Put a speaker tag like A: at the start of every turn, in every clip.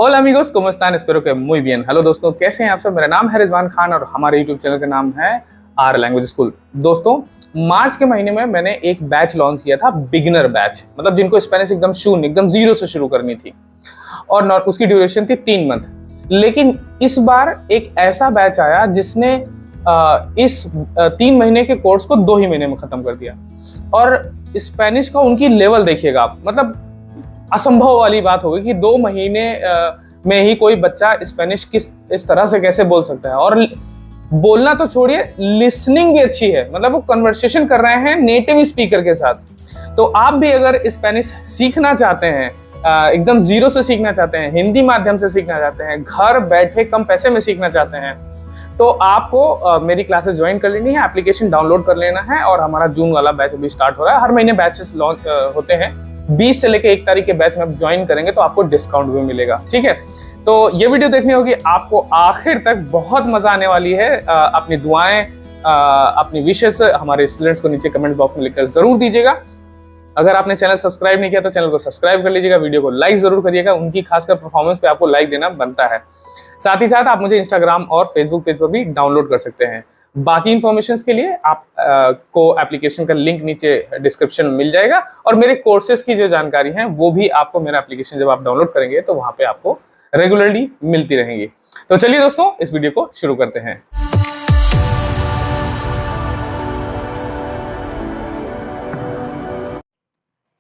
A: Hola amigos, ¿cómo están? Espero que muy bien। Hello दोस्तों, कैसे हैं आप सब? मेरा नाम है रिजवान खान और हमारे यूट्यूब चैनल का नाम है आर लैंग्वेज स्कूल। दोस्तों, मार्च के महीने में मैंने एक बैच लॉन्च किया था, बिगिनर बैच, मतलब जिनको स्पेनिश एकदम शून्य, एकदम जीरो से शुरू करनी थी और उसकी ड्यूरेशन थी 3 मंथ। लेकिन इस बार एक ऐसा बैच आया जिसने इस 3 महीने के कोर्स को 2 ही महीने में खत्म कर दिया। और स्पेनिश का उनकी लेवल देखिएगा आप, मतलब असंभव वाली बात होगी कि 2 महीने में ही कोई बच्चा स्पेनिश किस इस तरह से कैसे बोल सकता है। और बोलना तो छोड़िए, लिसनिंग भी अच्छी है, मतलब वो कन्वर्सेशन कर रहे हैं नेटिव स्पीकर के साथ। तो आप भी अगर स्पेनिश सीखना चाहते हैं, एकदम जीरो से सीखना चाहते हैं, हिंदी माध्यम से सीखना चाहते हैं, घर बैठे कम पैसे में सीखना चाहते हैं, तो आपको मेरी क्लासेस ज्वाइन कर लेनी है, एप्लीकेशन डाउनलोड कर लेना है। और हमारा जून वाला बैच अभी स्टार्ट हो रहा है। हर महीने बैचेस लॉन्च होते हैं। 20 से लेकर 1 तारीख के बैच में आप ज्वाइन करेंगे तो आपको डिस्काउंट भी मिलेगा, ठीक है। तो ये वीडियो देखनी होगी आपको आखिर तक, बहुत मजा आने वाली है। अपनी दुआएं, अपनी विशेष हमारे स्टूडेंट्स को नीचे कमेंट बॉक्स में लिखकर जरूर दीजिएगा। अगर आपने चैनल सब्सक्राइब नहीं किया तो चैनल को सब्सक्राइब कर लीजिएगा, वीडियो को लाइक जरूर करिएगा, उनकी खासकर परफॉर्मेंस पे आपको लाइक देना बनता है। साथ ही साथ आप मुझे इंस्टाग्राम और फेसबुक पेज पर भी डाउनलोड कर सकते हैं। बाकी इन्फॉर्मेशन के लिए आप को एप्लीकेशन का लिंक नीचे डिस्क्रिप्शन में मिल जाएगा, और मेरे कोर्सेज की जो जानकारी है वो भी आपको मेरा एप्लीकेशन जब आप डाउनलोड करेंगे तो वहां पे आपको रेगुलरली मिलती रहेंगी। तो चलिए दोस्तों, इस वीडियो को शुरू करते हैं।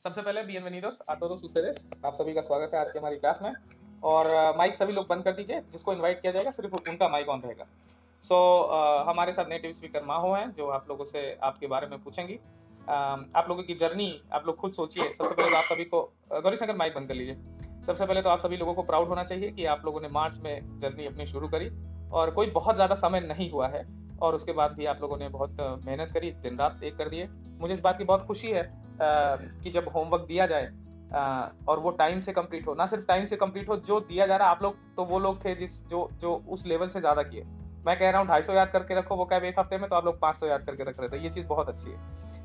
A: सबसे पहले बिenvenidos a todos ustedes, आप सभी का स्वागत है आज की हमारी क्लास में। और माइक सभी लोग बंद कर दीजिए, जिसको इनवाइट किया जाएगा सिर्फ उनका माइक ऑन रहेगा। हमारे साथ नेटिव स्पीकर माहो हैं, जो आप लोगों से आपके बारे में पूछेंगी। आप लोगों की जर्नी आप लोग खुद सोचिए। सबसे पहले तो आप सभी को, गौरी शंकर माइक बंद कर लीजिए। सबसे पहले तो आप सभी लोगों को प्राउड होना चाहिए कि आप लोगों ने मार्च में जर्नी अपनी शुरू करी, और कोई बहुत ज़्यादा समय नहीं हुआ है, और उसके बाद भी आप लोगों ने बहुत मेहनत करी, दिन रात एक कर दिए। मुझे इस बात की बहुत खुशी है कि जब होमवर्क दिया जाए और वो टाइम से कंप्लीट हो, ना सिर्फ टाइम से कंप्लीट हो, जो दिया जा रहा है, आप लोग तो वो लोग थे जो उस लेवल से ज़्यादा किए। मैं कह रहा हूँ 250 याद करके रखो वो कैब 1 हफ्ते में, तो आप लोग 500 याद करके रख रहे थे। ये चीज़ बहुत अच्छी है।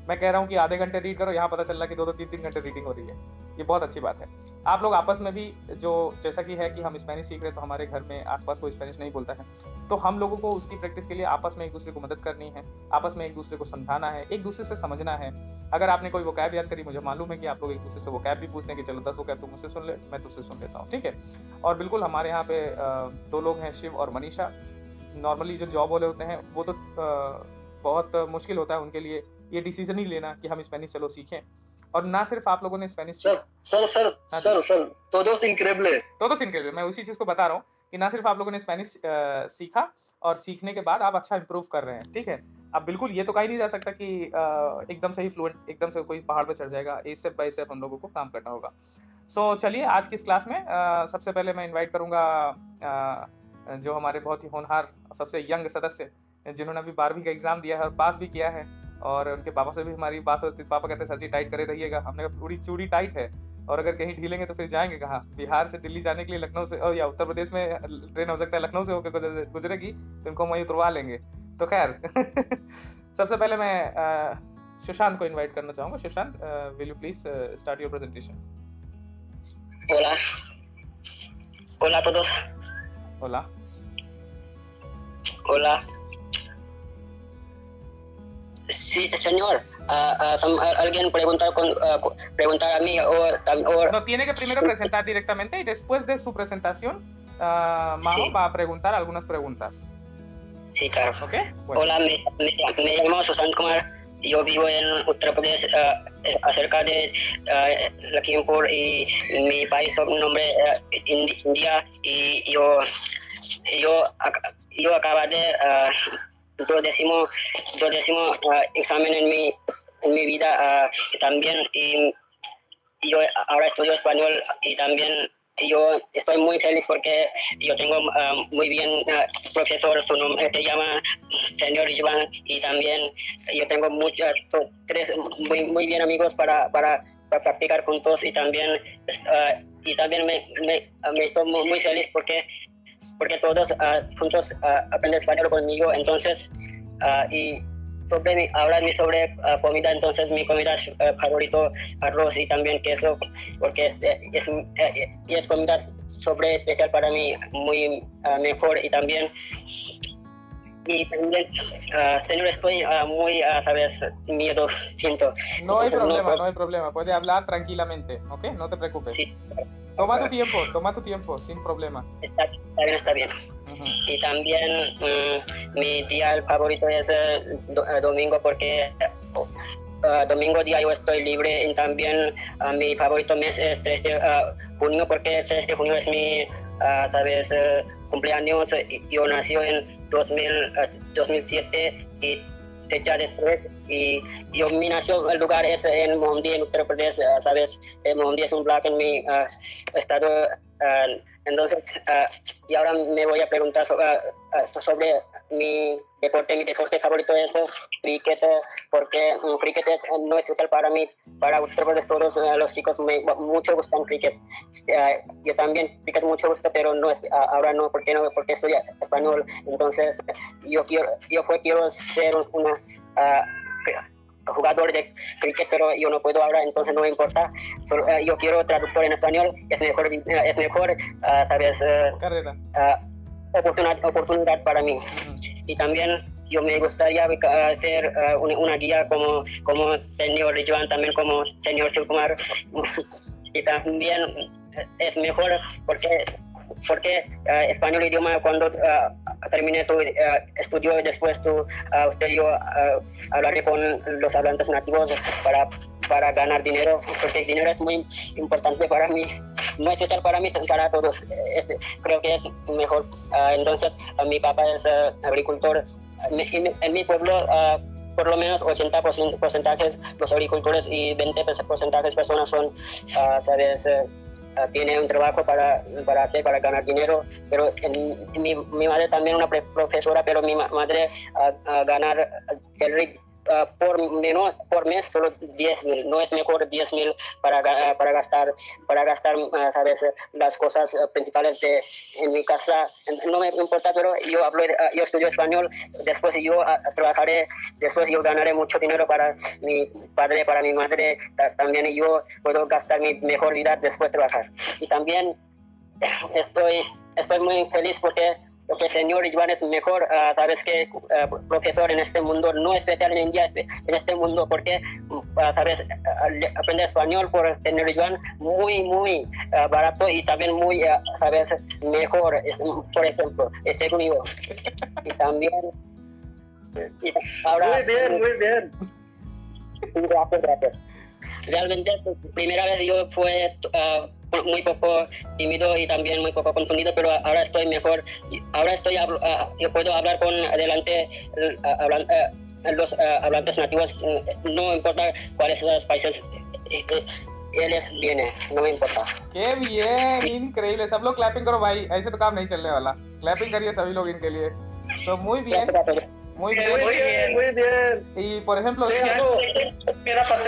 A: मैं कह रहा हूँ कि आधे घंटे रीड करो, यहाँ पता चल रहा है कि 2-2, 3-3 घंटे रीडिंग हो रही है। ये बहुत अच्छी बात है। आप लोग आपस में भी, जो जैसा कि है कि हम स्पेनिश सीख रहे हैं, तो हमारे घर में आसपास कोई स्पेनिश नहीं बोलता है, तो हम लोगों को उसकी प्रैक्टिस के लिए आपस में एक दूसरे को मदद करनी है, आपस में एक दूसरे को समझाना है, एक दूसरे से समझना है। अगर आपने कोई वोकैब याद करी, मुझे मालूम है कि आप लोग एक दूसरे से वोकैब भी पूछने की, चलो 10 वोकैब तुम मुझसे सुन ले, मैं तुझसे सुन लेता हूँ, ठीक है। और बिल्कुल हमारे यहाँ पे 2 लोग हैं, शिव और मनीषा। नॉर्मली जो जॉब वाले होते हैं वो तो बहुत मुश्किल होता है उनके लिए ये डिसीजन ही लेना कि हम स्पेनिश चलो सीखें। और ना सिर्फ आप लोगों ने स्पेनिश
B: सर todos increíble।
A: मैं उसी चीज को बता रहा हूँ कि ना सिर्फ आप लोगों ने स्पेनिश सीखा, और सीखने के बाद आप अच्छा इंप्रूव कर रहे हैं, ठीक है। अब बिल्कुल ये तो कहा ही नहीं जा सकता कि एकदम से ही फ्लुएंट, एकदम से कोई पहाड़ पे चढ़ जाएगा। स्टेप बाय स्टेप हम लोगों को काम करना होगा। चलिए आज की इस क्लास में सबसे पहले मैं इन्वाइट करूंगा जो हमारे बहुत ही होनहार सबसे यंग सदस्य, जिन्होंने अभी 12वीं का एग्जाम दिया है और पास भी किया है, और उनके पापा से भी हमारी बात होती है। पापा कहते हैं सर जी टाइट करे रहिएगा। हमने कहा पूरी चूड़ी टाइट है, और अगर कहीं ढीलेंगे तो फिर जाएंगे कहाँ। बिहार से दिल्ली जाने के लिए लखनऊ से, या उत्तर प्रदेश में ट्रेन हो सकता है लखनऊ से होकर गुजरेगी, तो इनको हम वहीं उतरवा लेंगे। तो खैर सबसे पहले मैं सुशांत को इन्वाइट करना चाहूँगा। Sushant, will you please start your presentation.
B: Hola a todos.
A: Hola.
B: Hola. Sí, señor. ¿Alguien preguntar a mí o...?
A: No, tiene que primero presentar directamente, y después de su presentación, Majo
B: Sí.
A: va a preguntar algunas preguntas.
B: Sí, claro.
A: ¿Ok? Bueno.
B: Hola, me llamo Sushant Kumar. Yo vivo en Uttar Pradesh, acerca de Lakhimpur, y mi país su nombre India, y yo acabo de 12º examen en mi vida, también, y yo ahora estudio español, y también yo estoy muy feliz porque yo tengo muy bien profesor, su nombre se llama señor Iván, y también yo tengo tres muy bien amigos para practicar juntos, y también me estoy muy feliz porque todos juntos aprenden español conmigo. Entonces, y sobre comida, entonces mi comida favorito arroz y también queso, porque es comida sobre especial para mí, muy mejor y también señor, estoy muy, sabes, miedo, siento.
A: No hay
B: Entonces,
A: problema,
B: no,
A: no hay problema. Puedes hablar tranquilamente, ¿ok? No te preocupes.
B: sí,
A: Toma tu tiempo, sin problema.
B: está bien, está bien.
A: Ujú.
B: Y también mi día favorito es domingo porque domingo día yo estoy libre y también mi favorito mes es 3 de junio porque 3 de junio es mi, sabes, cumpleaños. Yo nací en 2007 y fecha después y yo mi nació el lugar es en Mohamdi, en Uttar Pradesh, sabes, Mohamdi es un block en mi estado. Entonces, y ahora me voy a preguntar sobre mi deporte favorito es cricket, porque cricket no es especial para mí, para ustedes todos los chicos mucho gustan cricket. Yo también cricket mucho gusto, pero no es, ahora no, porque estoy español. Entonces, yo quiero ser una jugador de cricket, pero yo no puedo ahora, entonces no me importa. Yo quiero traductor en español, es mejor sabes,
A: Carrera.
B: oportunidad para mí. Y también yo me gustaría hacer una guía como señor Ridwan, también como señor Shivkumar. Y también es mejor porque español idioma cuando termine tu estudio después usted y yo hablaré con los hablantes nativos para ganar dinero, porque el dinero es muy importante para mí, no es especial para mí, para todos. Creo que es mejor. Entonces mi papá es agricultor en mi pueblo. Por lo menos 80% porcentajes los agricultores y 20% personas son, sabes, tiene un trabajo para ganar dinero, pero mi madre también una profesora, pero mi madre ganar por mes solo 10,000, no es mejor 10,000 para gastar sabes, las cosas principales en mi casa. No me importa, pero yo estudio español, después yo trabajaré, después yo ganaré mucho dinero para mi padre, para mi madre, también yo puedo gastar mi mejor vida después de trabajar. Y también estoy muy feliz porque el señor Ridwan es mejor, sabes que profesor en este mundo, no especial en India, en este mundo, porque sabes, aprender español por el señor Ridwan muy barato y también muy, sabes, mejor, por ejemplo, según yo. Y también ahora, muy bien. Gracias. Realmente, primera vez yo fue muy poco tímido y también muy poco confundido, pero ahora estoy mejor. Ahora yo puedo hablar con adelante los hablantes nativos, no importa cuáles son los países. Él viene, no me importa.
A: qué bien, increíble. सब लोग क्लैपिंग करो भाई, ऐसे तो काम नहीं चलने वाला. क्लैपिंग करिए सभी लोग इनके लिए. तो muy bien. Muy bien. Y por ejemplo,
C: मेरा पसंद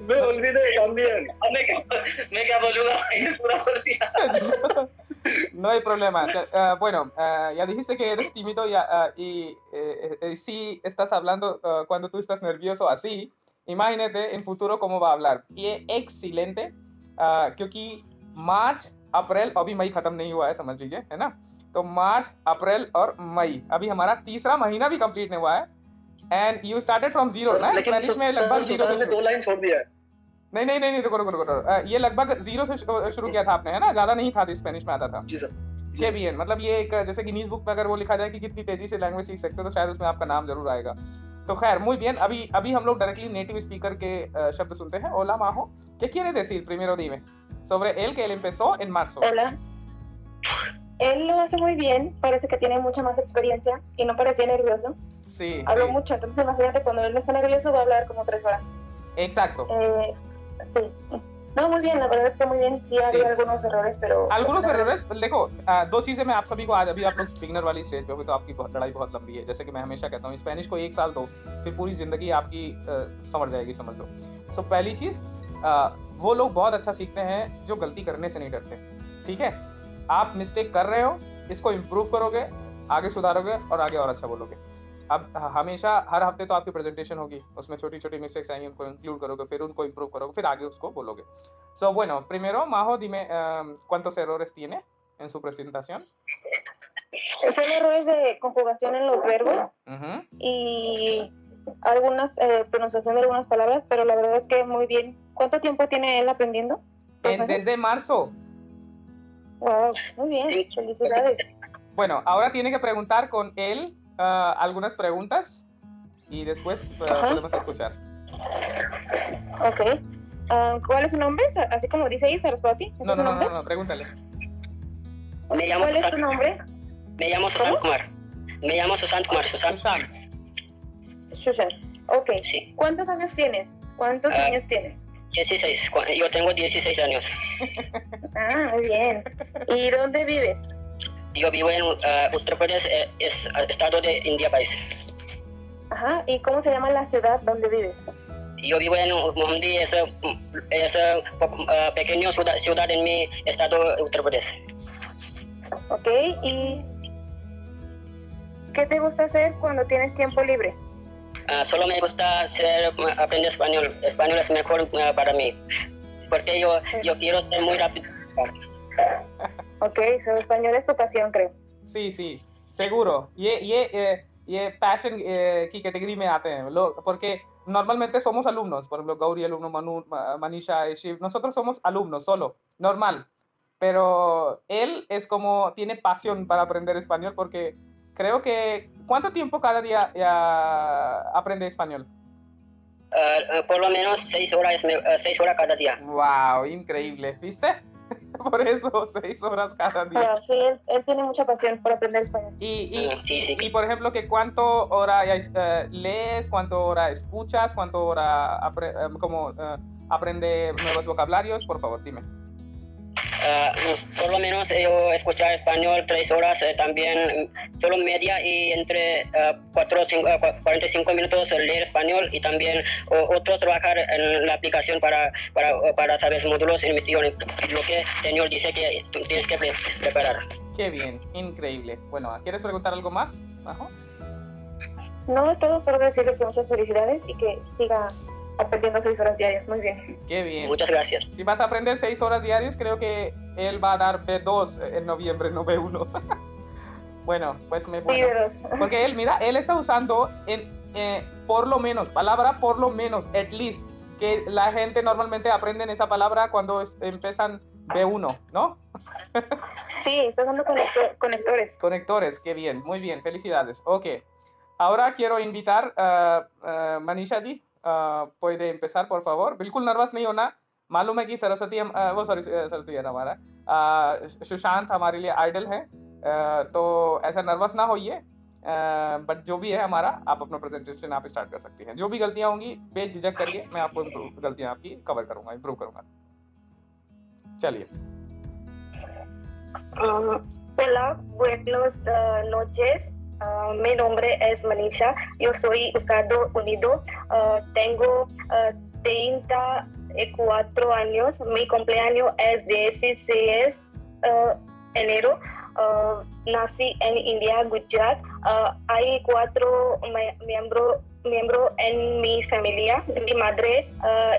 D: me olvidé también.
C: मैं क्या बोलूँगा ये पूरा बोल दिया.
A: no hay problema. Bueno, ya dijiste que eres tímido y si estás hablando cuando tú estás nervioso así, imagínate en futuro cómo va a hablar. ये excelente, क्योंकि मार्च अप्रैल अभी मई खत्म नहीं हुआ है, समझ लीजिए, है ना. तो मार्च, अप्रैल और मई, अभी हमारा तीसरा महीना भी कंप्लीट नहीं हुआ है. And you started from zero ना. स्पेनिश में लगभग जीरो से
D: 2 लाइन छोड़ दिया है.
A: नहीं, रुको. ये लगभग जीरो से शुरू किया था आपने, है ना. ज्यादा नहीं था, स्पेनिश में आता था.
D: जी सर.
A: JBN, मतलब ये एक जैसे गिनीज बुक में अगर वो लिखा जाए कि कितनी तेजी से लैंग्वेज सीख सकते हो, तो शायद उसमें आपका नाम जरूर आएगा. तो खैर, muy bien. अभी हम लोग डायरेक्टली नेटिव स्पीकर के शब्द सुनते हैं. Hola, Majo. ¿Qué quiere decir? Primero dime sobre él, que él empezó en marzo.
E: Hola. Él lo hace muy bien, parece que tiene mucha más experiencia y no parecía nervioso.
A: Sí.
E: Habló
A: sí.
E: mucho, entonces imagínate cuando él no está nervioso va a hablar como 3 horas.
A: Exacto.
E: Sí. No, muy bien, la verdad es que muy bien. Sí, había algunos errores, pero...
A: algunos errores, देखो, दो चीजें मैं आप सभी को आज, अभी आप लोग बिगिनर वाली स्टेज पे हो तो आपकी लड़ाई बहुत लंबी है. जैसे कि मैं हमेशा कहता हूँ, स्पेनिश को 1 साल दो, फिर पूरी जिंदगी आपकी समझ जाएगी, समझ लो. सो पहली चीज, वो लोग बहुत अच्छा सीखते हैं जो गलती करने से नहीं डरते. ठीक है, आप मिस्टेक कर रहे हो, इसको इम्प्रूव करोगे, आगे सुधारोगे और आगे और अच्छा बोलोगे. अब हमेशा हर हफ्ते तो आपकी प्रेजेंटेशन होगी, उसमें छोटी छोटी मिस्टेक्स आएंगी, उनको इंक्लूड करोगे, फिर उनको इम्प्रूव करोगे, फिर आगे उसको बोलोगे. So, bueno, primero, Majo, dime cuántos errores tiene en su presentación.
E: Son errores de conjugación en los verbos y algunas pronunciación de algunas palabras, pero la verdad es que muy bien. ¿Cuánto tiempo tiene él aprendiendo?
A: Desde marzo.
E: Wow, muy bien,
B: Sí.
E: felicidades.
A: Bueno, ahora tiene que preguntar con él algunas preguntas y después podemos escuchar.
E: Ok. ¿Cuál es su nombre? Así como dice ahí, Saraswati. ¿Es
A: No,
E: su
A: no, no,
E: nombre?
A: no, no, pregúntale.
B: Me llamo
E: ¿Cuál es tu
B: Susan.
E: nombre?
B: Me llamo Susan
E: ¿Cómo?
B: Kumar. Me llamo Susan Kumar. Susan.
A: Susan.
E: Shushan. Ok.
B: Sí.
E: ¿Cuántos años tienes? ¿Cuántos años tienes?
B: 16. Yo tengo 16 años.
E: Ah, muy bien. ¿Y dónde vives?
B: Yo vivo en Uttar Pradesh, estado de India, país.
E: Ajá. ¿Y cómo se llama la ciudad donde vives?
B: Yo vivo en Mohamdi, es pequeño ciudad en mi estado de Uttar Pradesh.
E: Ok. ¿Y qué te gusta hacer cuando tienes tiempo libre?
B: Solo me gusta aprender español. Español es mejor para mí. Porque yo quiero ser muy rápido.
E: Ok, so español es tu pasión, creo.
A: Sí, sí, seguro. ये पैशन की कैटेगरी में आते हैं लोग, porque normalmente somos alumnos, por ejemplo Gauri alumno, Manu, Manisha, Shiv, nosotros somos alumnos solo, normal, pero él es como tiene pasión para aprender español, porque creo que ¿cuánto tiempo cada día aprende español?
B: Por lo menos 6 horas cada día.
A: Wow, increíble, ¿viste? Por eso 6 horas cada día.
E: Sí, él tiene mucha pasión por aprender español.
A: Y por ejemplo, que ¿cuánto hora lees, cuánto hora escuchas, cuánto hora aprende nuevos vocabularios? Por favor, dime.
B: Por lo menos yo escuchar español 3 horas, también solo media, y entre 45 minutos leer español, y también otros trabajar en la aplicación para saber módulos en mi idioma, lo que el señor dice que tú tienes que preparar.
A: Qué bien, increíble. Bueno, ¿quieres preguntar algo más, Majo?
E: No, es todo, solo decirle que muchas felicidades y que siga aprendiendo 6 horas diarias. Muy bien.
A: Qué bien.
B: Muchas gracias.
A: Si vas a aprender 6 horas diarias, creo que él va a dar B2 en noviembre, no B1. Bueno, pues me bueno. Porque él, mira, él está usando por lo menos, palabra por lo menos, at least, que la gente normalmente aprende esa palabra cuando empiezan B1, ¿no?
E: Sí, está usando conectores.
A: Conectores, qué bien, muy bien, felicidades. Ok, ahora quiero invitar a Manisha ji. puede empezar, por favor. बिल्कुल नर्वस नहीं होना. मालूम है कि सरस्वती वो सॉरी सरस्वती है हमारा सुशांत हमारे लिए आइडल है, तो ऐसा नर्वस ना होइए. बट जो भी है हमारा, आप अपना प्रेजेंटेशन आप स्टार्ट कर सकती हैं. जो भी गलतियां होंगी बेझिझक करिए, मैं आपको गलतियां आपकी कवर करूंगा, इम्प्रूव करूंगा. चलिए.
E: Hola, buenas noches. Mi nombre es Manisha. Yo soy Estados Unidos. Tengo 34 años. Mi cumpleaños es 16 enero. Nací en India, Gujarat. Hay 4 miembros en mi familia. Mi madre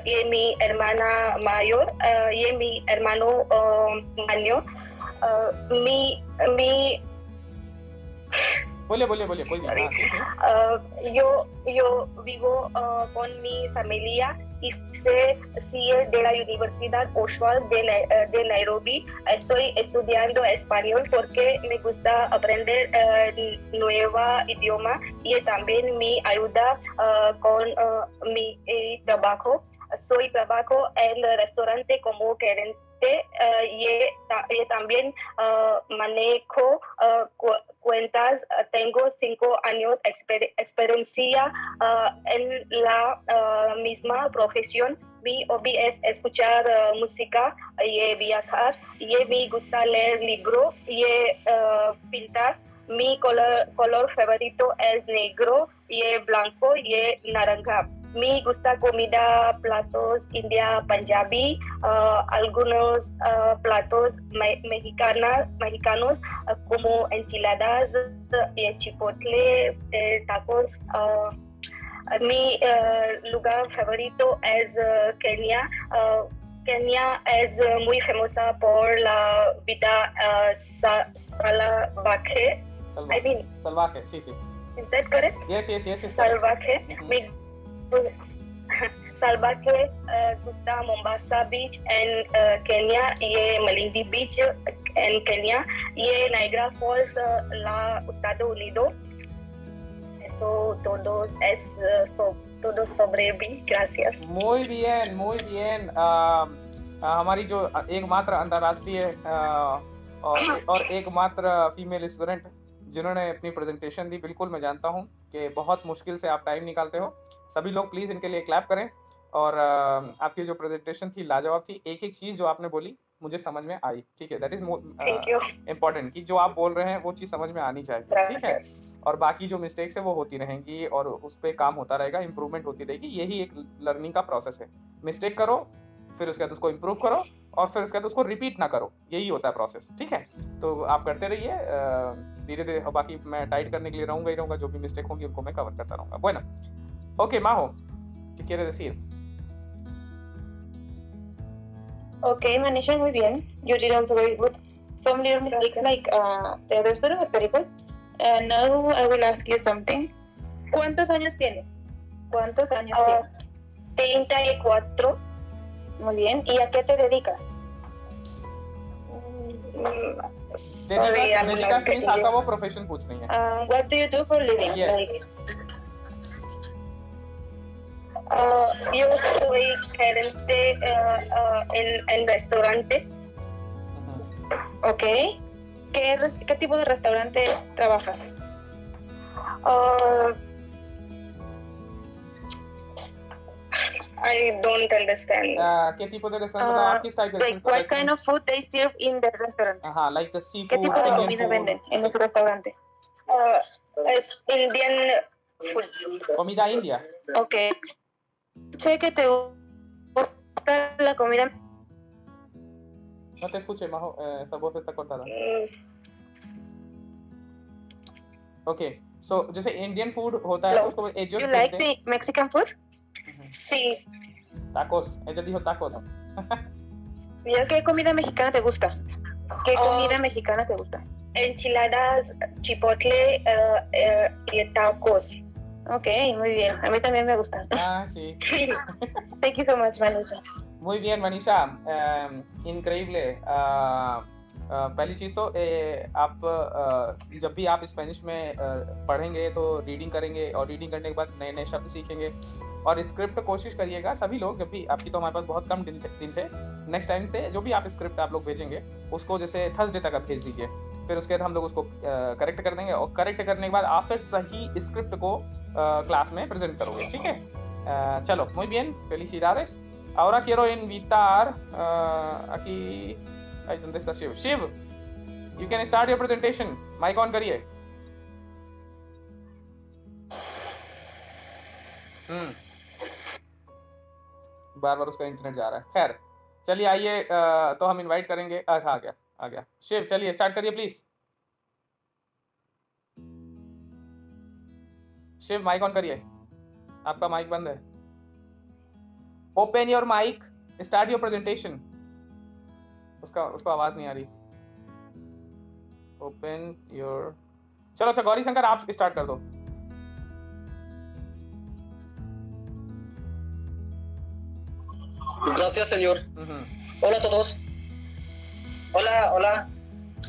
E: y mi hermana mayor y mi hermano mayor.
A: बोलिए कोई नहीं. हाँ, sí.
E: Yo vivo con mi familia y soy de la Universidad Oswald de Nairobi. Estoy estudiando español porque me gusta aprender nuevo idioma y también me ayuda con mi trabajo. Soy trabajo en el restaurante como gerente. Y también manejo cuentas. Tengo 5 años experiencia en la misma profesión. Mi hobby es escuchar música y viajar, y me gusta leer libros y pintar. Mi color favorito es negro y blanco y naranja. Me gusta comida, platos india, punjabi, algunos platos mexicanos, como enchiladas, chipotle, tacos. Mi lugar favorito es Kenia. Kenia es muy famosa por la vida salvaje. I mean,
A: salvaje, sí, sí.
E: is that correct?
A: Yes,
E: Salvaje.
A: Mhm.
E: Me salvaje gusta Mombasa Beach en Kenia, y Malindi Beach en Kenia, y Niagara Falls, la Estados Unidos. Eso todo es todo sobre mí. Gracias.
A: muy bien, muy bien. हमारी जो एकमात्र अंतर्राष्ट्रीय और एकमात्र female student जिन्होंने अपनी प्रेजेंटेशन दी, बिल्कुल मैं जानता हूँ कि बहुत मुश्किल से आप टाइम निकालते हो। सभी लोग प्लीज़ इनके लिए क्लैप करें। और आपकी जो प्रेजेंटेशन थी लाजवाब थी। एक एक चीज़ जो आपने बोली मुझे समझ में आई, ठीक है। That is
E: thank you.
A: Important कि जो आप बोल रहे हैं वो चीज़ समझ में आनी चाहिए, ठीक है। और बाकी जो मिस्टेक्स है वो होती रहेंगी और उस पर काम होता रहेगा, इंप्रूवमेंट होती रहेगी। यही एक लर्निंग का प्रोसेस है। मिस्टेक करो, फिर उसके बाद उसको इम्प्रूव करो, और फिर उसके बाद उसको रिपीट ना करो। यही होता है प्रोसेस, ठीक है। तो आप करते रहिए धीरे धीरे। और बाकी मैं टाइट करने के लिए रहूँगा ही रहूँगा। जो भी मिस्टेक होंगी उनको मैं कवर करता रहूँगा। bueno, ok, Majo, ¿qué quieres decir?
F: Okay, Manisha, muy bien. You did also very good. Some little mistakes like the restaurant was very good. Now I will ask you something. ¿Cuántos años tienes? ¿Cuántos años tienes?
E: 34.
F: Muy bien. ¿Y a qué te dedicas?
E: Sorry, I'm
A: dedicación
E: not
A: means
E: getting
A: आपका
E: you.
A: वो प्रोफेशन पूछ रही है।
F: What do you do for living?
A: Yes.
F: Like,
E: Yo soy gerente en restaurante.
F: okay. ¿Qué tipo de restaurante trabajas?
E: I don't understand.
A: ¿Qué tipo de restaurante बताओ? आप किस टाइप के
F: Like what kind of food they serve in the restaurant?
A: हाँ, like the seafood,
F: ¿Qué tipo de
A: Indian
F: comida
A: food,
F: venden en ese restaurante?
E: Es Indian food.
A: comida india.
F: Okay. Sé que te gusta la comida.
A: No te escuché, Majo, esta voz está cortada. Okay, so जैसे Indian food होता है
E: Hello.
A: उसको ellos
F: You like
A: venden
F: the Mexican food?
E: Sí.
A: tacos. Ella dijo tacos.
E: Yes.
F: ¿Qué comida mexicana te gusta? ¿Qué comida mexicana te gusta?
E: Enchiladas, chipotle y tacos.
F: Okay, muy bien. A mí también me gustan.
A: Ah, sí.
F: Thank you so much, Manisha.
A: Muy bien, Manisha, increíble। पहली चीज़ तो आप जब भी आप स्पेनिश में पढ़ेंगे तो रीडिंग करेंगे, और रीडिंग करने के बाद नए नए शब्द सीखेंगे। और स्क्रिप्ट कोशिश करिएगा सभी लोग, जब भी आपकी तो हमारे पास बहुत कम दिन थे। नेक्स्ट टाइम से जो भी आप स्क्रिप्ट आप लोग भेजेंगे उसको जैसे थर्सडे तक आप भेज दीजिए। फिर उसके बाद हम लोग उसको करेक्ट कर देंगे, और करेक्ट करने के बाद आप फिर सही स्क्रिप्ट को क्लास में प्रेजेंट करोगे, ठीक है। चलो, muy bien, felicidades. Ahora quiero invitar aquí, ¿dónde está Shiv? Shiv, you can start your presentation. Mic on करिए। बार बार उसका इंटरनेट जा रहा है। खैर, चलिए आइए, तो हम इनवाइट करेंगे। अच्छा, आ गया। शिव, चलिए स्टार्ट करिए प्लीज। शिव, माइक ऑन करिए। आपका माइक बंद है। Open your mic, start your presentation. उसको आवाज नहीं आ रही। Open your. चलो, अच्छा गौरी शंकर, आप स्टार्ट कर दो।
D: Gracias, señor. Hola a todos. Hola.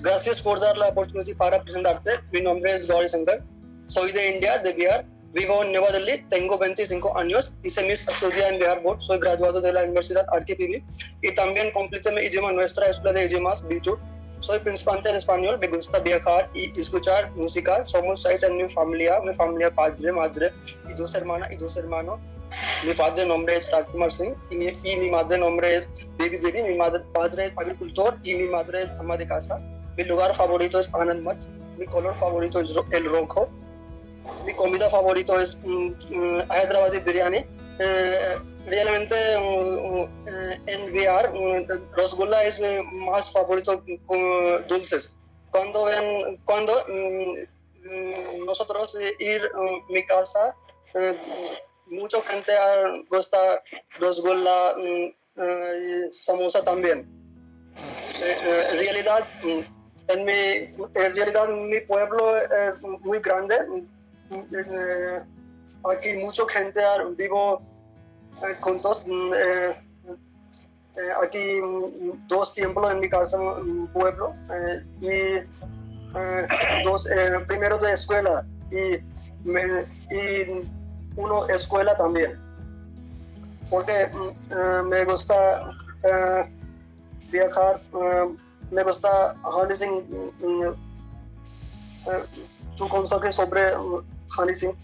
D: Gracias por dar la oportunidad para presentarte. Mi nombre es Gauri Shankar. Soy de India, de Bihar. Vivo en Nueva Delhi. Tengo 25 años. Hice mis estudios en Bihar Board. Soy graduado de la Universidad RKPB. Y también completé mi idioma en nuestra escuela de idiomas, BITUR. Soy principalmente en español. Me gusta viajar y escuchar música. Somos 6 en mi familia. Mi familia, padre, madre y 2 hermanas y 2 hermanos. Mi padre nombre es Rajkumar Singh y mi madre nombre es Devi Devi. Mi padre es agricultor y mi madre es ama de casa. Mi lugar favorito es Anand Mat. Mi color favorito es el rojo. Mi comida favorito es Hyderabadi biryani. Realmente en Bihar Rasgulla es más favorito dulces. cuando nosotros ir mi casa, mucha gente gusta Rasgulla, samosa también. En realidad, mi pueblo es muy grande. Aquí mucha gente vivo juntos. Aquí dos templos en mi casa, pueblo, y primero de escuela y uno escuela también, porque me gusta viajar, me gusta Honey Singh, tu consejo sobre Honey Singh,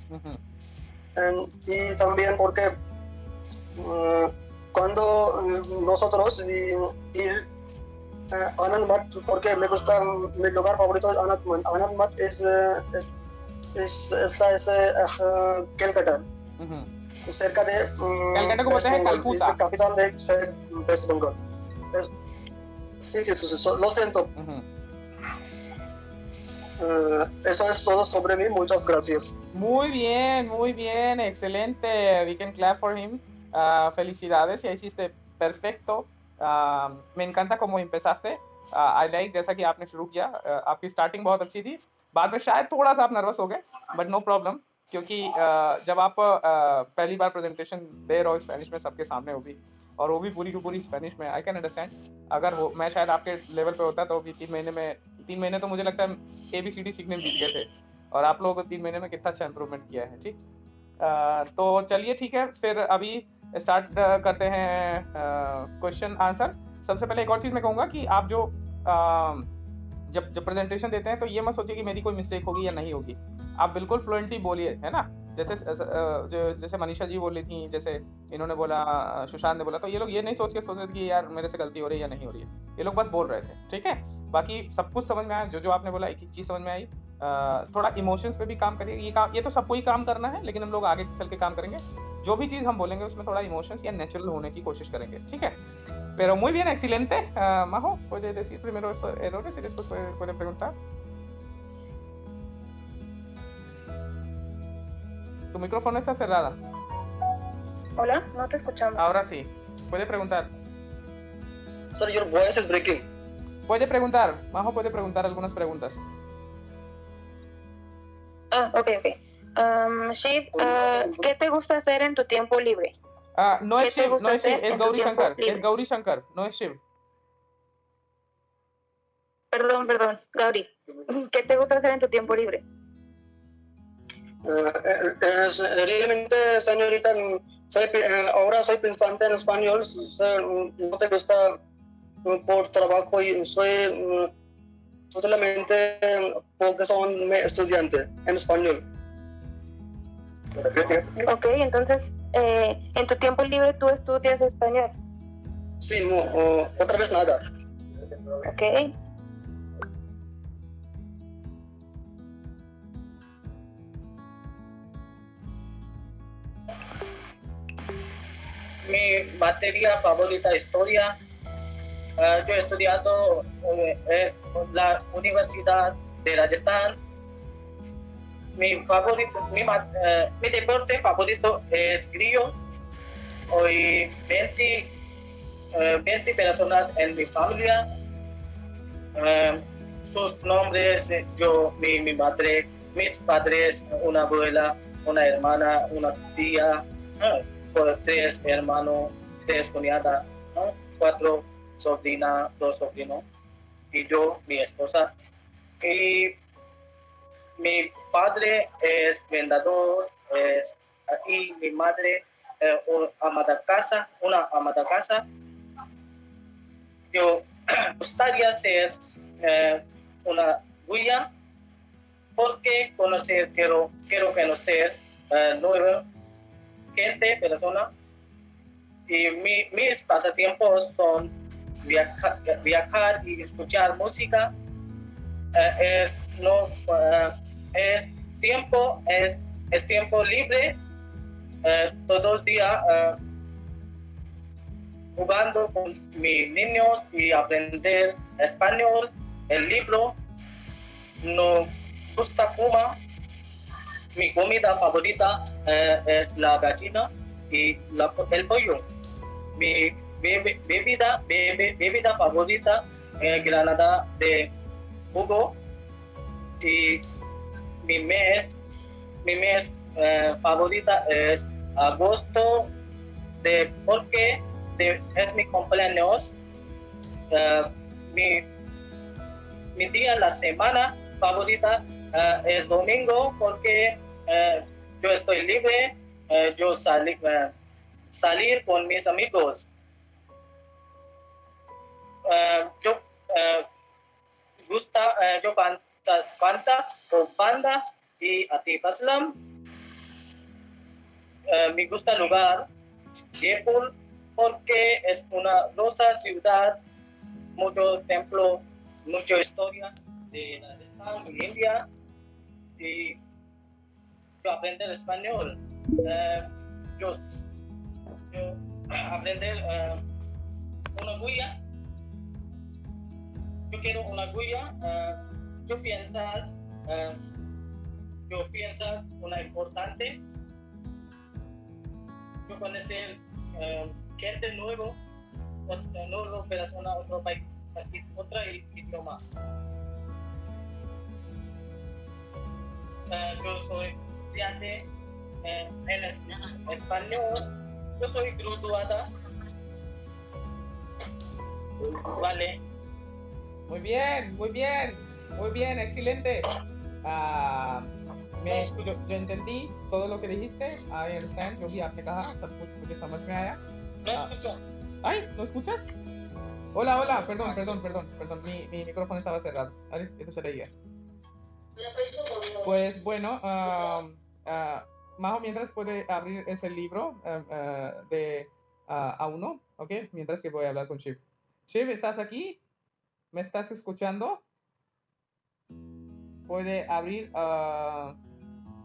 D: y también porque cuando nosotros ir Anand Mat, porque me gusta, mi lugar favorito es Anand Mat. Anand Mat está Calcutta, cerca de
A: Calcutta como es Calcuta,
D: es capital de West Bengal. Sí, lo siento. Eso es todo sobre mí, muchas gracias.
A: Muy bien, excelente. We can clap for him. Felicidades, ya hiciste perfecto. Me encanta cómo empezaste. I like जैसा कि आपने शुरू किया. आपकी स्टार्टिंग बहुत अच्छी थी. बाद में शायद थोड़ा सा आप नर्वस हो गए, बट नो प्रॉब्लम, क्योंकि जब आप पहली बार प्रेजेंटेशन दे रहे हो स्पेनिश में सबके सामने, वो भी और वो भी पूरी की पूरी स्पेनिश में, आई कैन अंडरस्टैंड. अगर मैं शायद आपके लेवल पे होता तो भी 3 महीने तो मुझे लगता है ABCD सीखने में बीत गए थे, और आप लोगों को 3 महीने में कितना अच्छा इंप्रूवमेंट किया है. ठीक, तो चलिए ठीक है, फिर अभी स्टार्ट करते हैं क्वेश्चन आंसर. सबसे पहले एक और चीज़ मैं कहूँगा कि आप जो जब प्रेजेंटेशन देते हैं तो ये मत सोचिए कि मेरी कोई मिस्टेक होगी या नहीं होगी. आप बिल्कुल फ्लुएंटली बोलिए, है ना. जैसे मनीषा जी बोल रही थी, जैसे इन्होंने बोला, सुशांत ने बोला, तो ये लोग ये नहीं सोच रहे कि यार मेरे से गलती हो रही है या नहीं हो रही है. ये लोग बस बोल रहे थे. ठीक है, बाकी सब कुछ समझ में आया. जो आपने बोला एक चीज़ समझ में आई. थोड़ा इमोशंस पे भी काम करिए. ये तो सबको ही काम करना है, लेकिन हम लोग आगे चल के काम करेंगे. जो भी चीज़ हम बोलेंगे उसमें थोड़ा इमोशंस या नेचुरल होने की कोशिश करेंगे. ठीक है. Pero muy bien, excelente. Majo, ¿puede decir primero esos errores y después puede preguntar? Tu micrófono está cerrada.
F: Hola, no te escuchamos.
A: Ahora sí. Puede preguntar.
D: Sir, your voice is breaking.
A: Puede preguntar. Majo puede preguntar algunas preguntas.
F: Ok. Shiv, ¿qué te gusta hacer en tu tiempo libre?
A: No es Shiv, es Gauri Shankar. Es Gauri Shankar, no es Shiv.
F: Perdón, Gauri. ¿Qué te gusta hacer en tu tiempo libre?
D: Realmente, señorita, ahora soy principiante en español. No te gusta por trabajo y soy totalmente porque soy estudiante en español.
F: Ok, entonces, en tu tiempo libre tú estudias español.
D: Sí, otra vez nada.
F: Ok.
C: Mi materia favorita historia. Yo he estudiado en la Universidad de Rajasthan. Mi deporte favorito es grillo. Hoy 20 personas en mi familia. Sus nombres, mi madre, mis padres, una abuela, una hermana, una tía, 3 hermanos, 3 cuñadas, 4 sobrinas, 2 sobrinos, y yo, mi esposa. Y mi padre es vendedor, y mi madre una ama de casa. Yo gustaría ser una guía porque quiero conocer nueva gente, personas. Y mis pasatiempos son viajar y escuchar música. Es tiempo libre, todos los días jugando con mis niños y aprender español, el libro, no gusta fuma. Mi comida favorita es la gallina y el pollo. Mi bebida favorita granada de jugo. Y mi mes favorita es agosto porque es mi cumpleaños. Mi día la semana favorita es domingo porque yo estoy libre, yo salir con mis amigos. Yo yo canta con banda y Atif Aslam. Me gusta el lugar Jaipur porque es una hermosa ciudad, mucho templo, mucha historia de Rajasthan y India. Y yo aprender español. Yo aprender una guía. Yo quiero una guía. Yo pienso una importante. Yo conocer gente nuevo, persona, otro país, otra idioma. Yo soy estudiante en español. Yo soy graduada. Vale.
A: Muy bien, muy bien, muy bien, excelente. yo entendí todo lo que dijiste. I understand, जो भी आपने कहा सब कुछ मुझे समझ में आया.
C: No escucho.
A: Ay, ¿no escuchas? Hola, perdón, mi micrófono estaba cerrado. Vale, eso se leía. Pues bueno, Majo, mientras puede abrir ese libro de A1, ¿ok? Mientras que voy a hablar con Shiv. Shiv, ¿estás aquí? ¿Me estás escuchando? Puede abrir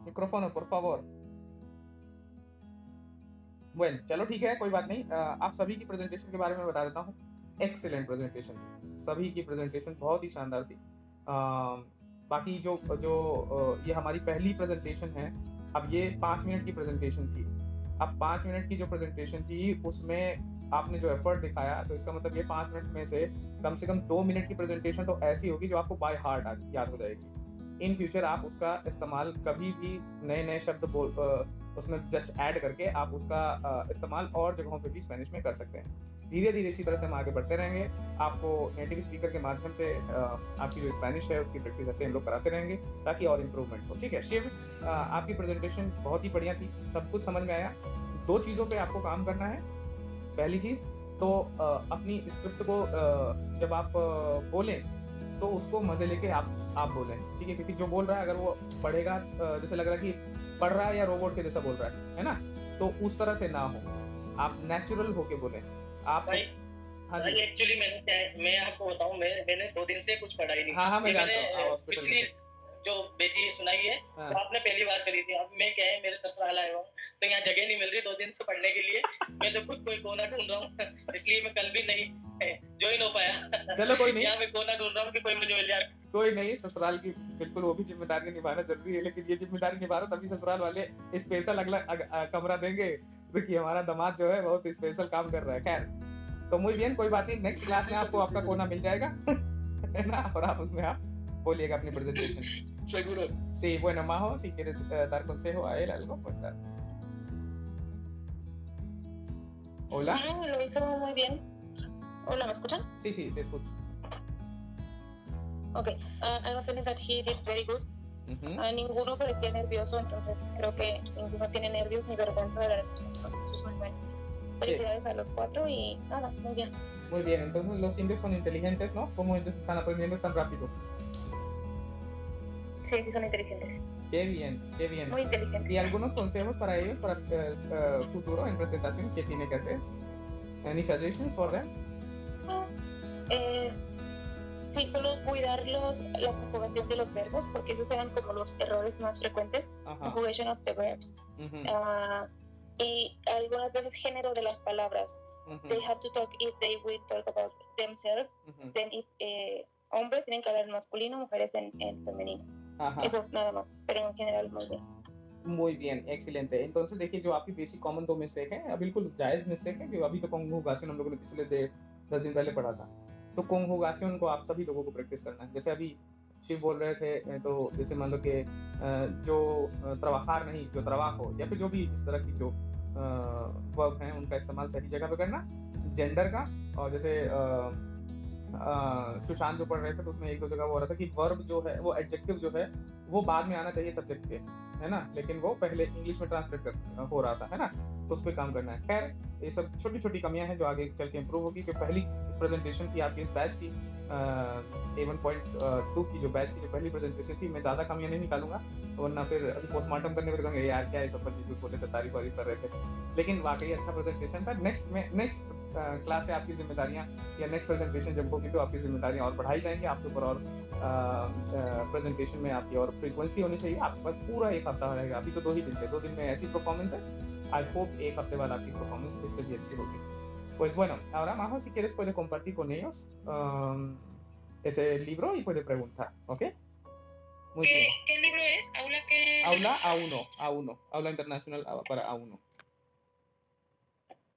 A: micrófono, por favor. bueno, चलो ठीक है, कोई बात नहीं. आप सभी की प्रेजेंटेशन के बारे में बता देता हूँ. एक्सीलेंट प्रेजेंटेशन, सभी की प्रेजेंटेशन बहुत ही शानदार थी. बाकी जो ये हमारी पहली प्रेजेंटेशन है. अब ये 5 मिनट की प्रेजेंटेशन थी. अब 5 मिनट की जो प्रेजेंटेशन थी उसमें आपने जो एफर्ट दिखाया, तो इसका मतलब ये 5 मिनट में से कम 2 मिनट की प्रेजेंटेशन तो ऐसी होगी जो आपको बाय हार्ट याद हो जाएगी. इन फ्यूचर आप उसका इस्तेमाल कभी भी नए शब्द उसमें जस्ट ऐड करके आप उसका इस्तेमाल और जगहों पे भी स्पेनिश में कर सकते हैं. धीरे धीरे इसी तरह से हम आगे बढ़ते रहेंगे. आपको नेटिव स्पीकर के माध्यम से आपकी जो स्पेनिश है उसकी प्रैक्टिस ऐसे हम लोग कराते रहेंगे ताकि और इम्प्रूवमेंट हो. ठीक है शिव, आपकी प्रेजेंटेशन बहुत ही बढ़िया थी, सब कुछ समझ में आया. 2 चीज़ों पे आपको काम करना है. पहली चीज़ तो अपनी स्क्रिप्ट को जब आप बोलें तो उसको मजे लेके आप बोलें. ठीक है, क्योंकि जो बोल रहा है अगर वो पढ़ेगा जैसे लग रहा है कि पढ़ रहा है या रोबोट के जैसा बोल रहा है ना, तो उस तरह से ना हो. आप नेचुरल होके बोलें. आप
C: भाई,
A: हाँ
C: भाई एक्चुअली मैं आपको बताऊं, मैंने 2 दिन से कुछ पढ़ा ही नहीं.
A: हाँ मैं जानता हूँ.
C: पिछली जो बेटी सुनाई है
A: हाँ.
C: तो आपने पहली बार करी थी. अब मैं क्या है, मेरे ससुराल आया हूँ तो यहाँ जगह नहीं मिल रही 2 दिन से पढ़ने के लिए. मैं तो खुद कोई कोना ढूंढ रहा हूँ, इसलिए मैं कल भी नहीं ज्वाइन हो पाया.
A: चलो कोई नहीं,
C: यहाँ मैं कोना ढूंढ रहा हूँ कि कोई मुझे मिल जाए.
A: कोई नहीं. ससुराल की बिल्कुल वो भी जिम्मेदारी निभाना जरूरी है, लेकिन ये जिम्मेदारी निभा रहा तभी ससुराल वाले स्पेशल अगला कमरा देंगे. देखिए हमारा दामाद जो है बहुत स्पेशल काम कर रहा है. खैर, तो muy bien, कोई बात नहीं. नेक्स्ट क्लास में आपको आपका कोना मिल जाएगा है ना, और आप उसमें आप बोलिएगा अपनी presentation.
D: Seguro.
A: Sí, bueno, Majo, si quieres dar consejo a él, algo, pues dar. Hola.
F: Lo hizo muy bien. Hola, ¿me escuchan?
A: Sí, te escucho.
F: Okay, I was feeling that he did very good. Ninguno parecía nervioso, entonces creo que ninguno tiene nervios ni vergüenza de la respuesta. Eso es muy bueno. Felicidades a los 4 y nada, muy bien.
A: Muy bien, entonces los indios son inteligentes, ¿no? ¿Cómo ellos están aprendiendo tan rápido?
F: Sí, son inteligentes.
A: Qué bien.
F: Muy inteligentes.
A: ¿Y algunos consejos para ellos, para futuro en presentación? ¿Qué tiene que hacer? Any suggestions for them?
F: Sí, solo cuidar la conjugación de los verbos, porque esos eran como los errores más frecuentes. Conjugation of the verbs. Y algunas veces género de las palabras. They have to talk, if they will talk about themselves, then if hombres tienen que hablar masculino, mujeres en femenino.
A: Ajá.
F: Eso es nada más, pero en general muy bien.
A: muy bien, excelente. Entonces देखिए जो आपकी basic common दो मिस्टेक है, बिल्कुल जायज़ मिस्टेक है, जो अभी तो कॉन्जुगेशन हम लोगों ने पिछले 10 दिन पहले पढ़ा था। तो कॉन्जुगेशन को आप सभी लोगों को प्रैक्टिस करना है। जैसे अभी शिव बोल रहे थे, तो जैसे मान लो कि जो trabajar नहीं, जो trabajo या फिर जो भी इस तरह की जो वर्ब हैं उनका इस्तेमाल सही जगह पे करना, जेंडर का। और जैसे सुशांत जो पढ़ रहे थे तो उसमें एक दो जगह वो हो रहा था कि वर्ब जो है वो एडजेक्टिव जो है वो बाद में आना चाहिए सब्जेक्ट के, है ना, लेकिन वो पहले इंग्लिश में ट्रांसलेट हो रहा था, है ना, तो उस पर काम करना है। खैर ये सब छोटी छोटी कमियां हैं जो आगे चल के इम्प्रूव होगी। जो पहली प्रेजेंटेशन की आपकी इस बैच की A1.2 की जो बैच की जो पहली प्रेजेंटेशन थी, मैं ज़्यादा कमियां नहीं निकालूंगा, वरना फिर अभी पोस्टमार्टम करने पर कहेंगे यार क्या ये सब चीज़ बोले थे, तारीफ वारीफ कर रहे थे। लेकिन वाकई अच्छा प्रेजेंटेशन था। नेक्स्ट क्लास से आपकी जिम्मेदारियां या नेक्स्ट प्रेजेंटेशन जब होगी तो आपकी जिम्मेदारियां और बढ़ाई जाएंगी, आपके ऊपर और प्रेजेंटेशन में आपकी और फ्रीक्वेंसी होनी चाहिए। आपके पास पूरा एक हफ्ता रहेगा, अभी तो 2 ही दिन थे, 2 दिन में ऐसी परफॉर्मेंस है। आई होप एक हफ्ते बाद आपकी परफॉर्मेंस इससे भी अच्छी होगी। Pues bueno, ahora Majo, si quieres puede compartir con ellos ese libro y puede preguntar, ¿ok? Muy bien.
F: ¿Qué libro es? ¿Aula qué?
A: Aula A1, Aula Internacional para A1.